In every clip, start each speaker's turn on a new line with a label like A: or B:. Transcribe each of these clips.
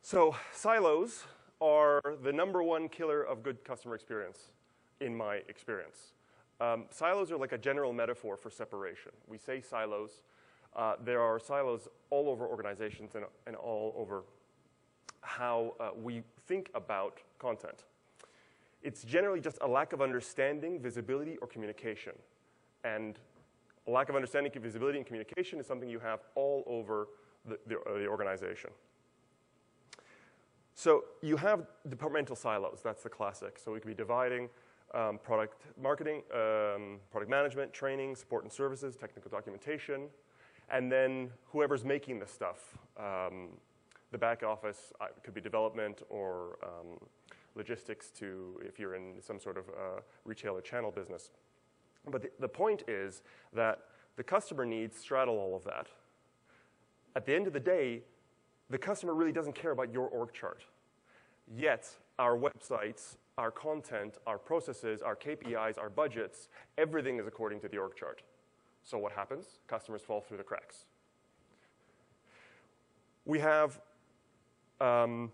A: So silos are the #1 killer of good customer experience, in my experience. Silos are like a general metaphor for separation. We say silos. There are silos all over organizations and all over how we think about content. It's generally just a lack of understanding, visibility, or communication. And a lack of understanding, visibility, and communication is something you have all over the organization. So you have departmental silos. That's the classic. So we could be dividing product marketing, product management, training, support and services, technical documentation, and then whoever's making the stuff. The back office could be development or logistics if you're in some sort of retailer channel business. But the point is that the customer needs straddle all of that. At the end of the day, the customer really doesn't care about your org chart. Yet, our websites, our content, our processes, our KPIs, our budgets, everything is according to the org chart. So what happens? Customers fall through the cracks. We have a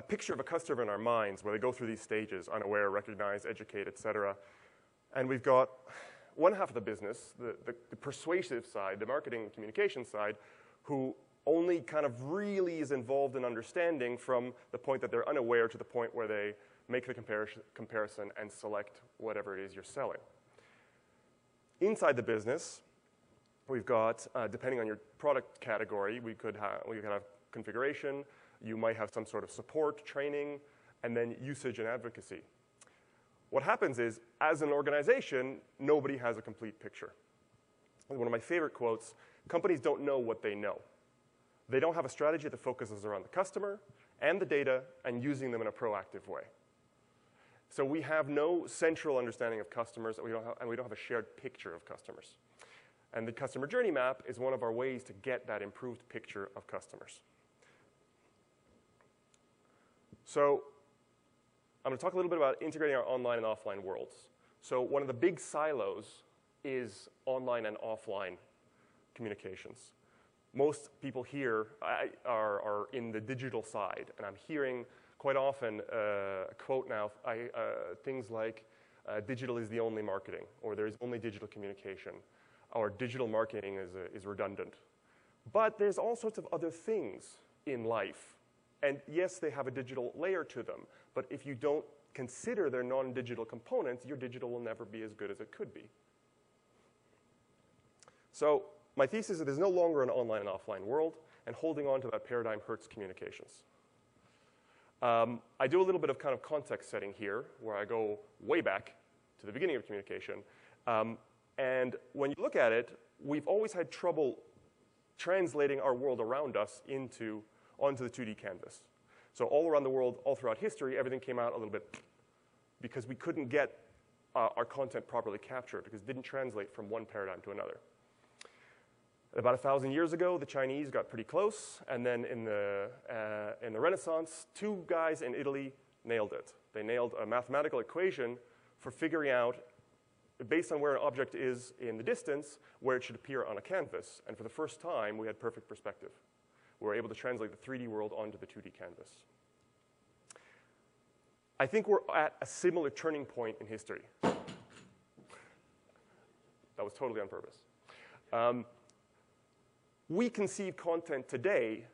A: picture of a customer in our minds where they go through these stages: unaware, recognize, educate, et cetera. And we've got one half of the business, the persuasive side, the marketing and communication side, who only kind of really is involved in understanding from the point that they're unaware to the point where they make the comparison and select whatever it is you're selling. Inside the business, we've got, depending on your product category, we could have configuration, you might have some sort of support, training, and then usage and advocacy. What happens is, as an organization, nobody has a complete picture. One of my favorite quotes: companies don't know what they know. They don't have a strategy that focuses around the customer and the data and using them in a proactive way. So we have no central understanding of customers, and we don't have a shared picture of customers. And the customer journey map is one of our ways to get that improved picture of customers. So I'm going to talk a little bit about integrating our online and offline worlds. So one of the big silos is online and offline communications. Most people here are in the digital side, and I'm hearing quite often a quote now, things like, digital is the only marketing, or there is only digital communication, or digital marketing is redundant. But there's all sorts of other things in life. And yes, they have a digital layer to them, but if you don't consider their non-digital components, your digital will never be as good as it could be. So my thesis is there's no longer an online and offline world, and holding on to that paradigm hurts communications. I do a little bit of kind of context setting here, where I go way back to the beginning of communication. And when you look at it, we've always had trouble translating our world around us onto the 2D canvas. So all around the world, all throughout history, everything came out a little bit because we couldn't get our content properly captured because it didn't translate from one paradigm to another. About 1,000 years ago, the Chinese got pretty close, and then in the Renaissance, 2 guys in Italy nailed it. They nailed a mathematical equation for figuring out, based on where an object is in the distance, where it should appear on a canvas. And for the first time, we had perfect perspective. We were able to translate the 3D world onto the 2D canvas. I think we're at a similar turning point in history. That was totally on purpose. We conceive content today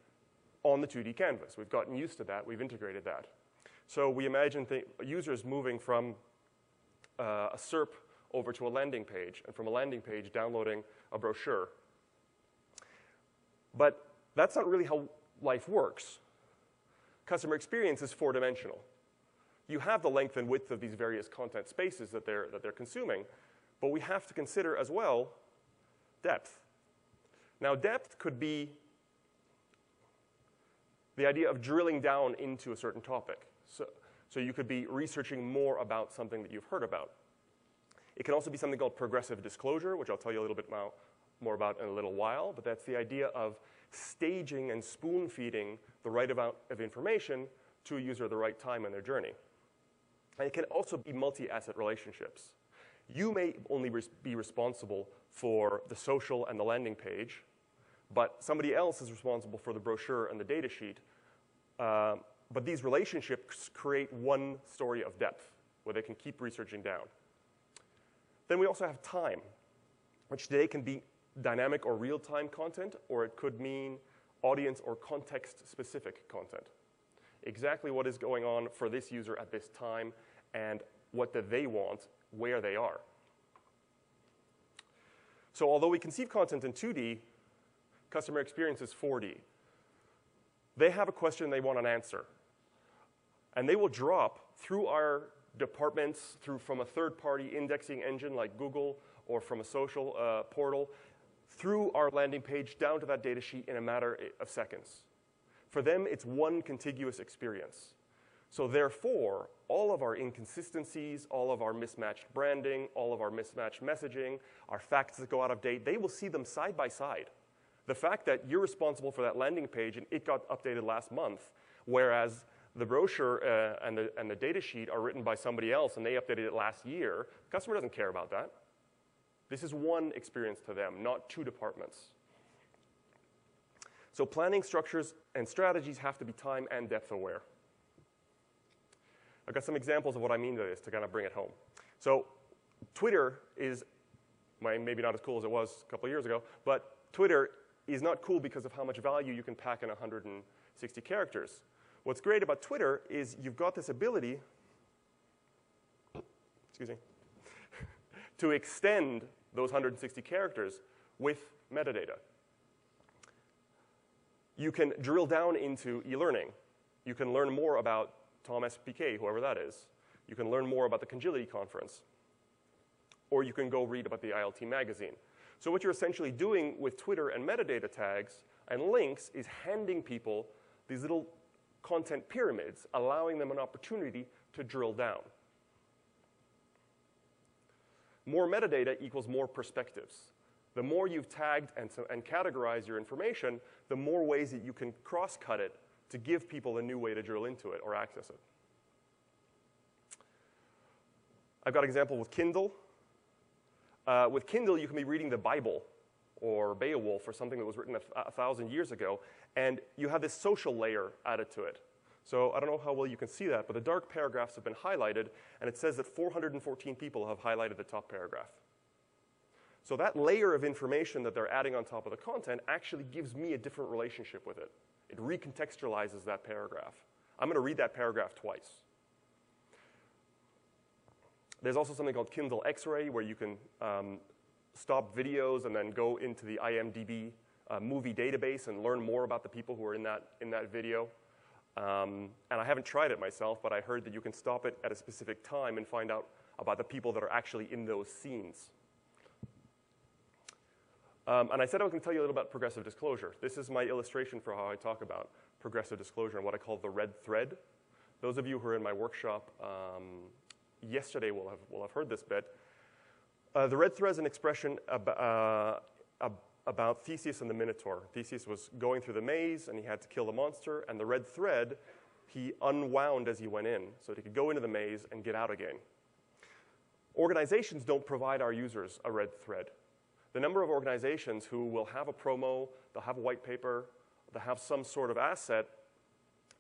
A: on the 2D canvas. We've gotten used to that. We've integrated that. So we imagine users moving from a SERP over to a landing page, and from a landing page downloading a brochure. But that's not really how life works. Customer experience is 4-dimensional. You have the length and width of these various content spaces that they're consuming, but we have to consider as well depth. Now, depth could be the idea of drilling down into a certain topic. So you could be researching more about something that you've heard about. It can also be something called progressive disclosure, which I'll tell you a little bit more about in a little while, but that's the idea of staging and spoon-feeding the right amount of information to a user at the right time in their journey. And it can also be multi-asset relationships. You may only be responsible for the social and the landing page, but somebody else is responsible for the brochure and the data sheet, But these relationships create one story of depth where they can keep researching down. Then we also have time, which today can be dynamic or real-time content, or it could mean audience or context-specific content. Exactly what is going on for this user at this time, and what do they want where they are. So although we conceive content in 2D, customer experience is 4D. They have a question they want an answer. And they will drop through our departments, from a third-party indexing engine like Google, or from a social portal, through our landing page down to that data sheet in a matter of seconds. For them, it's one contiguous experience. So therefore, all of our inconsistencies, all of our mismatched branding, all of our mismatched messaging, our facts that go out of date, they will see them side by side. The fact that you're responsible for that landing page and it got updated last month, whereas the brochure and the data sheet are written by somebody else and they updated it last year, the customer doesn't care about that. This is one experience to them, not two departments. So planning structures and strategies have to be time and depth aware. I've got some examples of what I mean by this to kind of bring it home. So Twitter is, maybe not as cool as it was a couple of years ago, but Twitter is not cool because of how much value you can pack in 160 characters. What's great about Twitter is you've got this ability, excuse me, to extend those 160 characters with metadata. You can drill down into e-learning. You can learn more about Tom SPK, whoever that is. You can learn more about the Congility conference. Or you can go read about the ILT magazine. So what you're essentially doing with Twitter and metadata tags and links is handing people these little content pyramids, allowing them an opportunity to drill down. More metadata equals more perspectives. The more you've tagged and categorized your information, the more ways that you can cross-cut it to give people a new way to drill into it or access it. I've got an example with Kindle. With Kindle, you can be reading the Bible or Beowulf or something that was written 1,000 years ago, and you have this social layer added to it. So I don't know how well you can see that, but the dark paragraphs have been highlighted, and it says that 414 people have highlighted the top paragraph. So that layer of information that they're adding on top of the content actually gives me a different relationship with it. It recontextualizes that paragraph. I'm going to read that paragraph twice. There's also something called Kindle X-Ray, where you can stop videos and then go into the IMDb movie database and learn more about the people who are in that video. And I haven't tried it myself, but I heard that you can stop it at a specific time and find out about the people that are actually in those scenes. And I said I was going to tell you a little about progressive disclosure. This is my illustration for how I talk about progressive disclosure and what I call the red thread. Those of you who are in my workshop yesterday will have heard this bit. The red thread is an expression about Theseus and the Minotaur. Theseus was going through the maze, and he had to kill the monster, and the red thread he unwound as he went in so that he could go into the maze and get out again. Organizations don't provide our users a red thread. The number of organizations who will have a promo, they'll have a white paper, they'll have some sort of asset,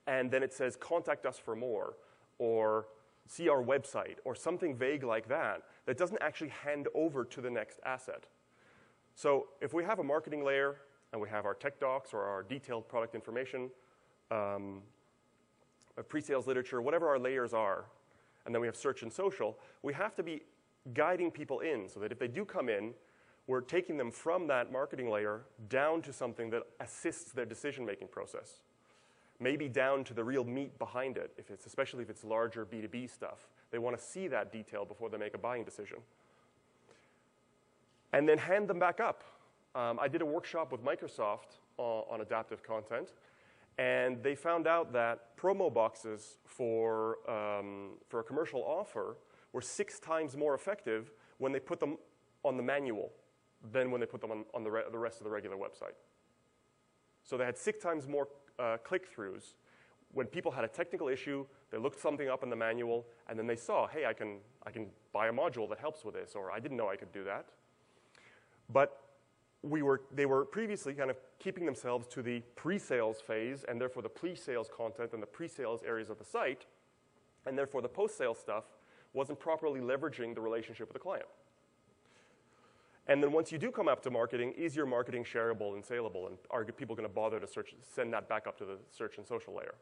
A: and then it says, contact us for more, or see our website, or something vague like that, that doesn't actually hand over to the next asset. So if we have a marketing layer, and we have our tech docs or our detailed product information, pre-sales literature, whatever our layers are, and then we have search and social, we have to be guiding people in so that if they do come in, we're taking them from that marketing layer down to something that assists their decision-making process. Maybe down to the real meat behind it, especially if it's larger B2B stuff. They want to see that detail before they make a buying decision. And then hand them back up. I did a workshop with Microsoft on adaptive content, and they found out that promo boxes for a commercial offer were 6 times more effective when they put them on the manual than when they put them on the rest of the regular website. So they had 6 times more click-throughs when people had a technical issue, they looked something up in the manual, and then they saw, hey, I can buy a module that helps with this, or I didn't know I could do that. But they were previously kind of keeping themselves to the pre-sales phase, and therefore the pre-sales content and the pre-sales areas of the site, and therefore the post-sales stuff wasn't properly leveraging the relationship with the client. And then once you do come up to marketing, is your marketing shareable and saleable, and are people going to bother to send that back up to the search and social layer?